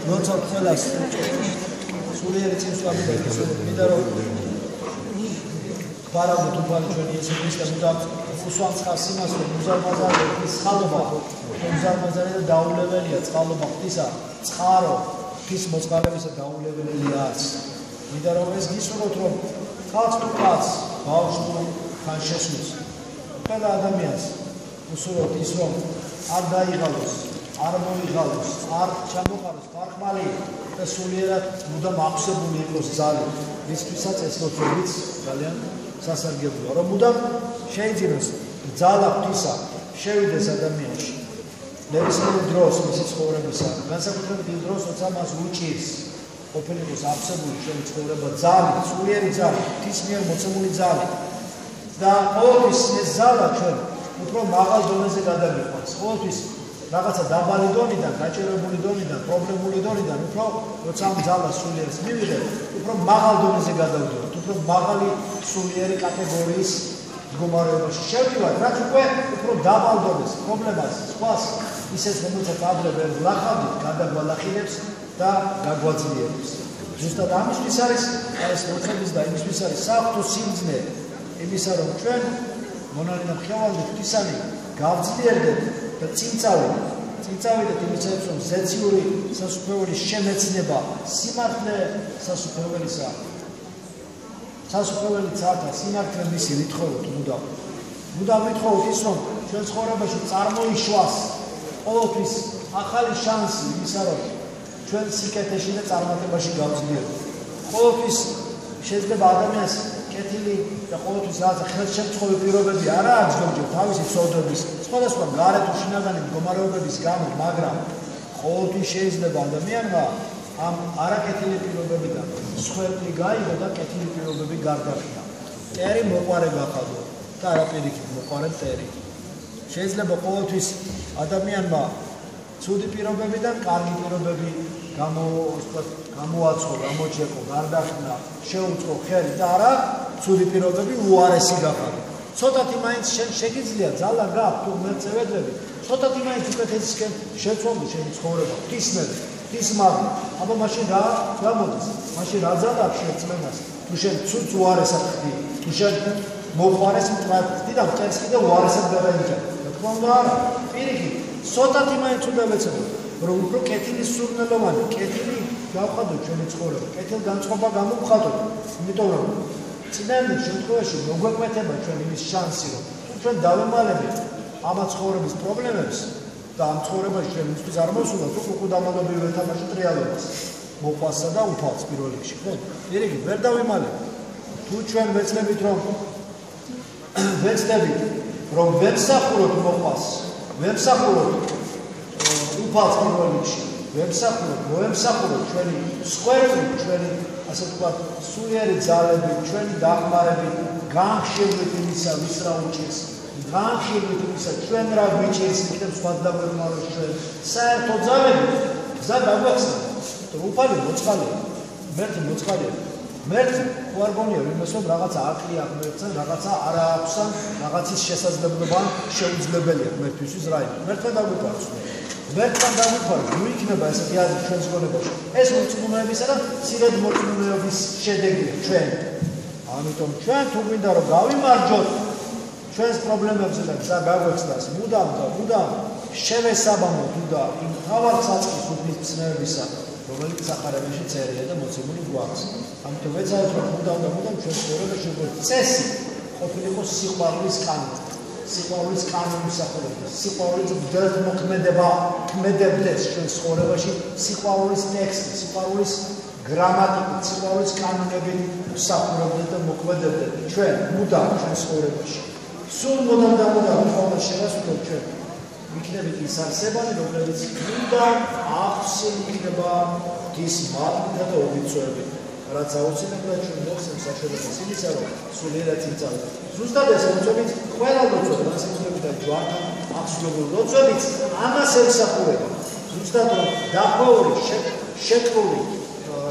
ლოცავთ ყველას სულიერი წინსვლები და მინდა რომ ვარავდოთ უფალი ჩვენი ესეის და მუდამ უსვამს ხარს იმას რომ მუზარმაზარების წყალობა მუზარმაზარი და დაულებელია წყალობა ღვთისა წყარო ღვთის მოწყალებისა დაულებელია მინდა რომ ეს გისურვოთ რომ კაც თუ კაც ბავშვს თუ თან შესულს ყველა ადამიანს უსურვოთ ის რომ არ დაიღალოს არ მოიღალოს არ ჩამოყაროს ხარხმალი და სულიერად მუდამ აღსებული იყოს ძალა ისთვისაც ეს ლოცვებიც ძალიან სასარგებლოა რომ მუდამ შეიძინოს ძალა ღვთისა შევიდეს ადამიანში ნებისმიერ დროს მისი ცხოვრებისა განსაკუთრებით იმ დროს როცა მას უჭირს ყოფილიყოს აღსებული შენი ცხოვრება ძალა სულიერი ძალა ღვთის მიერ მოცემული ძალა და ყოველთვის ეს ძალა ჩვენ უფრო მაღალ დონეზე გადავიყვანს ყოველთვის რაღაცა დაბალი დონიდან, გაჭირებული დონიდან, პრობლემული დონიდან, უფრო როცა ამ ძალას სულიერს მივიღებ, უფრო მაღალ დონეზე გადავდივართ, უფრო მაღალი სულიერი კატეგორიის მდგომარეობაში შევდივართ, რაც უკვე უფრო დაბალ დონეზე პრობლემას, სხვას ისეს რომელსაც ადრე ვერ ვლახავდით, გადაგვალახილებს და გაგვაძლიერებს. ზუსტად ამისთვის არის ეს ლოცვების და იმისთვის არის საღვთო სიმძნე, იმისა რომ ჩვენ მონალინა მხევალდი ღვთისანი გავძლიერდეთ და წინწავიდეთ იმისათვის რომ ზეციური სასუფეველის შემეცნება სიმართლე სასუფეველისა სასუფეველი ცართა სიმართლე მისი ვითხოვოთ მუდამ ვითხოვოთ ის რომ ჩვენ ცხოვრებაში წარმოიშვას ყოველთვის ახალი შანსი იმისა რომ ჩვენ სიკეთეში და წარმატებაში გავძლიერდეთ ყოველთვის შეიძლება ადამიანს კეთილი და ყოველთვის რაღაცა ხელშემწყობი პირობები არ აქვს ზოგჯერ თავისი ცოდვების სხვადასხვა გარეთ უშინაგანი მდგომარეობების გამო, მაგრამ ყოველთვის შეიძლება ადამიანმა ამ არაკეთილი პირობებიდან სხვერპლი გაიგო და კეთილი პირობები გარდაქმნა. მტერი მოყარე გახადო და არა პირიქით მოყარე მტერი. შეიძლება ყოველთვის ადამიანმა ცუდი პირობებიდან კარგი პირობები გამოაცხო, გამოჩეკო, გარდაქმნა, შეუწყო ხელი და არა ცუდი პირობები უარესი გახადო. ცოტათი მაინც შენ შეგიძლია ძალა გააქვს თუ ღმერთზე ვედრები ცოტათი მაინც უკეთესისკენ შეცვალო შენი ცხოვრება ღვთის მაგ აბა მაშინ რა გამოდის მაშინ რა ძალა აქვს შენ წმენას თუ შენ ცუც უარესად ხდი თუ შენ მოყვარეს მტრად ხდი და მტერს კიდე უარესად გადაიჭერ რა თქმა უნდა არა პირიქით ცოტათი მაინც უნდა ვეცადო რომ უფრო კეთილი სურნელოვანი კეთილი გავხადო ჩვენი ცხოვრება კეთილ განწყობა გამოვხადო იმიტომ რომ წინანდელ შემთხვევაში მოგვეკვეთა ჩვენ იმის შანსი რომ ჩვენ დავემალებით ამ ცხოვრების პრობლემებს და ამ ცხოვრებაში ჩვენ მისთვის არ მოსულოთ უკუდამალობრივ ეთაპაში ტრიალობას მოყვასსა და უფალს პირველ რიგში ხო პირიქით ვერ დავემალებით თუ ჩვენ ვეცდებით რომ ვემსახუროთ მოყვას ვემსახუროთ უფალს პირველ რიგში ვემსახუროთ ჩვენი სხვერპლი ჩვენი ასე ვთქვათ, სულიერი ძალები, ჩვენი დახმარები, განხშირვით იმისა, ვის რა უჭირს, განხშირვით იმისა, ჩვენ რა გვიჭირს, იქნებ სხვა დაგვემაროს ჩვენ. საერთო ძალები, გზა დაგვახსნა. უფალი მოწყალია, მერთი მოწყალია. მერთი ხო არ გონია იმას, რომ რაღაცა აკლია ღმერთთან, რაღაცა არა აქვსან, რაღაცის შესაძლებლობა შეუძლებელია ღმერთისთვის რა იყო. მერთთან დაგვიყვარს. მერთთან დაგვიყვარს, ნუ იქნება ესეთი აზრი ჩვენს გონებაში. ეს მოწმუნეებისა და მცირედ მოწმუნეობის შედეგია ჩვენ. ამიტომ ჩვენ თუ გვინდა რომ გავიმარჯვოთ ჩვენს პრობლემებზე და გზა გაგვეცდას მუდამ შევესაბამოთ და იმ თავარ საწყის უბნის მცნეებისა, რომელიც სახარებაში წერია და მოცემული გვაქვს. ამიტომ ვეცადოთ რომ მუდამ ჩვენ ცხოვრებაში როგორც წესი ყოფილიყო სიყვარულის კანონი. სიყვარულის კანონის სახელობის, სიყვარულის ბრძოლით მოქმედებდეს ჩვენ ცხოვრებაში, სიყვარულის ტექსტი, სიყვარულის გრამატიკა, სიყვარულის კანონები ვსახურებდეთ და მოქმედებდეთ ჩვენ მუდამ ჩვენ ცხოვრებაში. სულ მუდამ ყოველ შევასრულოთ ჩვენ იქნებით ის არსებანი, რომლებიც მუდამ აღსილი იქნება ღვთის მადლით და უბიცოებით. რაც აუცილებლად ჩვენ მოხსენს საშუალებას იმისა, რომ სულიერად წინწავდეთ. ზუსტად ეს ლოცვებიც, ყველა ლოცვა, განსაკუთრებით ჯვართან აღსრულებული ლოცვებიც ამას ემსახურება. ზუსტად რომ დახვეული, შეკლული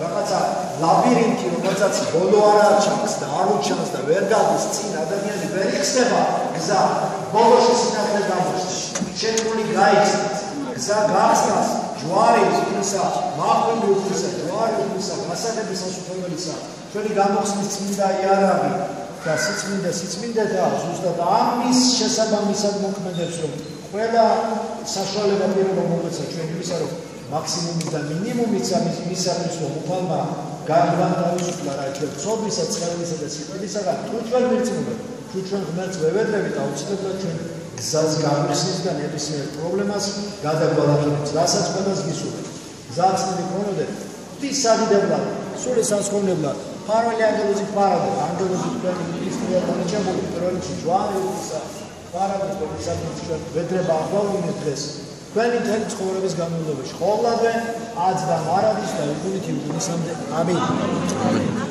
რაღაცა ლაბირინთი, რომელსაც ბოლო არ აჩანს და არ უჩანს და ვერ გადის წინ ადამიანი ვერ იხსნება გზა, ბოლოში სინათლე გამოჩნდეს, შეკლული გაიხსნას, გზა გაახსნას, ჯვარი უფლისა, მახვილი უფლისა, ჯვარი უფლისა, გასაგების სასუფეველისა, ჩვენი გამოხსნის წმინდა იარაღი და სიწმინდეთა ზუსტად ამის შესაბამისად მოქმედებს, რომ ყველა საშუალება პირობა მოგეცა ჩვენ იმისა, რომ მაქსიმუმის და მინიმუმის მისამის რომ უფალმა განვანთავისუფლა რა ჩვენ ცოდვისა, ცხელისა და სიკვდილისაგან თუ ჩვენ მირწმუნებთ, თუ ჩვენ ღმერთს ვევედრებით, აუცილებლად ჩვენ გზას გამიხსნის და ნებისმიერ პრობლემას გადაგვალახებთ, რასაც ყველას გისურვებთ. გზაცნები ქონოდეთ, ღვთისადიდებლად, სული სასწაულებლად, მფარველი ანგელოზით ფარადეთ, ანგელოზით თქვენი მის მიერ განიჭებული პირველ რიგში ჯვარი უფლისა, ფარადეთ თქვენისადმი ჩვენ ვედრება ახვალინეთ დღეს. თქვენი მთელი ცხოვრების განმავლობაში, ყოველდღე აც და მარადის და უგუნით იმ გუნისამდე. ამინ.